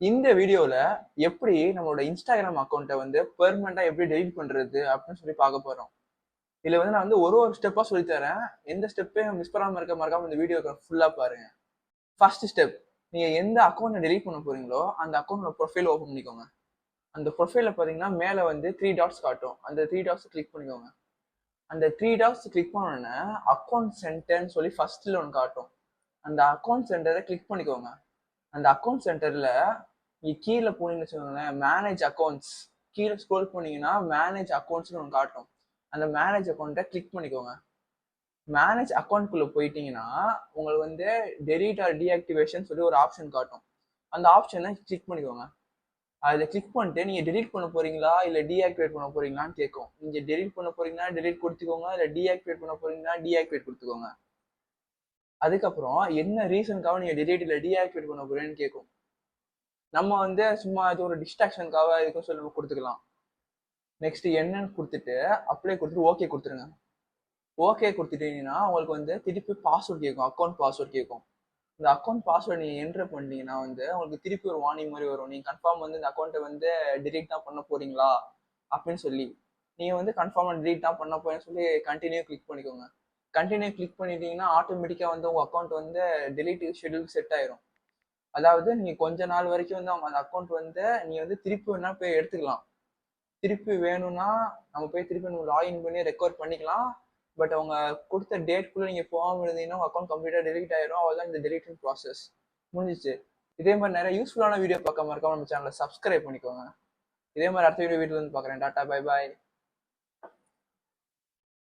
இந்த வீடியோல எப்படி நம்மளோட இன்ஸ்டாகிராம் அக்கௌண்ட்டை வந்து பெர்மனண்டா எப்படி டெலீட் பண்றது அப்படின்னு சொல்லி பார்க்க போறோம். இதுல வந்து நான் வந்து ஒரு ஒரு ஸ்டெப்பா சொல்லி தரேன். எந்த ஸ்டெப்பையும் மிஸ் பண்ணாம இருக்க மறக்காம இந்த வீடியோ ஃபுல்லா பாருங்க. ஃபர்ஸ்ட் ஸ்டெப், நீங்க எந்த அக்கௌண்ட்டை டெலீட் பண்ண போறீங்களோ அந்த அக்கௌண்டோட ப்ரொஃபைல் ஓப்பன் பண்ணிக்கோங்க. அந்த ப்ரொஃபைல பாத்தீங்கன்னா மேல வந்து த்ரீ டாட்ஸ் காட்டும். அந்த த்ரீ டாட்ஸ் கிளிக் பண்ணிக்கோங்க. அந்த த்ரீ டாட்ஸ் கிளிக் பண்ணோன்னே அக்கௌண்ட் சென்டர்னு சொல்லி ஃபர்ஸ்ட்ல ஒன்று காட்டும். அந்த அக்கௌண்ட் சென்டரை கிளிக் பண்ணிக்கோங்க. அந்த அக்கௌண்ட் சென்டர்ல நீ கீழே போனீங்கன்னு வச்சுக்கோங்களேன், மேனேஜ் அக்கௌண்ட்ஸ். கீழே ஸ்க்ரோல் பண்ணீங்கன்னா மேனேஜ் அக்கௌண்ட்ஸ்னு ஒன்று காட்டும். அந்த மேனேஜ் அக்கௌண்ட்டை கிளிக் பண்ணிக்கோங்க. மேனேஜ் அக்கௌண்ட்குள்ள போயிட்டீங்கன்னா உங்களுக்கு வந்து டெலீட் ஆர் டீஆக்டிவேஷன் சொல்லி ஒரு ஆப்ஷன் காட்டும். அந்த ஆப்ஷனை கிளிக் பண்ணிக்கோங்க. அதில் கிளிக் பண்ணிட்டு நீங்க டெலீட் பண்ண போறீங்களா இல்லை டீஆக்டிவேட் பண்ண போறீங்களான்னு கேட்கும். நீங்க டெலீட் பண்ண போறீங்கன்னா டெலீட் கொடுத்துக்கோங்க, இல்லை டீஆக்டிவேட் பண்ண போறீங்கன்னா டீஆக்டிவேட் கொடுத்துக்கோங்க. அதுக்கப்புறம் என்ன ரீசனுக்காக நீங்க டெலீட் இல்லை டீஆக்டிவேட் பண்ண போறீங்கன்னு கேட்கும். நம்ம வந்து சும்மா இது ஒரு டிஸ்ட்ராக்ஷனுக்காக இதுக்கும் சொல்லி கொடுத்துக்கலாம். நெக்ஸ்ட் என்னன்னு கொடுத்துட்டு அப்ளை கொடுத்துட்டு ஓகே கொடுத்துருங்க. ஓகே கொடுத்துட்டீங்கன்னா உங்களுக்கு வந்து திருப்பி பாஸ்வேர்ட் கேட்கும், அக்கௌண்ட் பாஸ்வேர்ட் கேட்கும். இந்த அக்கௌண்ட் பாஸ்வேர்ட் நீங்க என்டர் பண்ணிட்டீங்கன்னா வந்து உங்களுக்கு திருப்பி ஒரு வார்னிங் மாதிரி வரும். நீங்க கன்ஃபார்ம் வந்து இந்த அக்கௌண்ட்டை வந்து டிலீட் தான் பண்ண போறீங்களா அப்படின்னு சொல்லி. நீங்க வந்து கன்ஃபார்மா டிலீட் தான் பண்ண போறேன்னு சொல்லி கண்டினியூ கிளிக் பண்ணிக்கோங்க. கண்டினியூ கிளிக் பண்ணிட்டீங்கன்னா ஆட்டோமேட்டிக்கா வந்து உங்க அக்கௌண்ட் வந்து டெலீட் ஷெட்யூல் செட் ஆயிரும். அதாவது நீங்க கொஞ்ச நாள் வரைக்கும் வந்து அவங்க அந்த அக்கௌண்ட் வந்து நீங்க வந்து திருப்பி வேணா போய் எடுத்துக்கலாம். திருப்பி வேணும்னா நம்ம போய் திருப்பி நம்ம லாகின் பண்ணி ரெக்கவர் பண்ணிக்கலாம். பட் அவங்க கொடுத்த டேட்குள்ள நீங்க போகாம இருந்தீங்கன்னா உங்க அக்கௌண்ட் கம்ப்ளீட்டா டெலிட் ஆயிரும். அவ்வளவுதான் இந்த டெலிட்டிங் ப்ராசஸ் முடிஞ்சிச்சு. இதே மாதிரி நிறைய யூஸ்ஃபுல்லான வீடியோ பார்க்க மறக்காம நம்ம சேனலை சப்ஸ்கிரைப் பண்ணிக்கோங்க. இதே மாதிரி அடுத்த வீடியோ வந்து பார்க்குறேன். Tata, bye bye.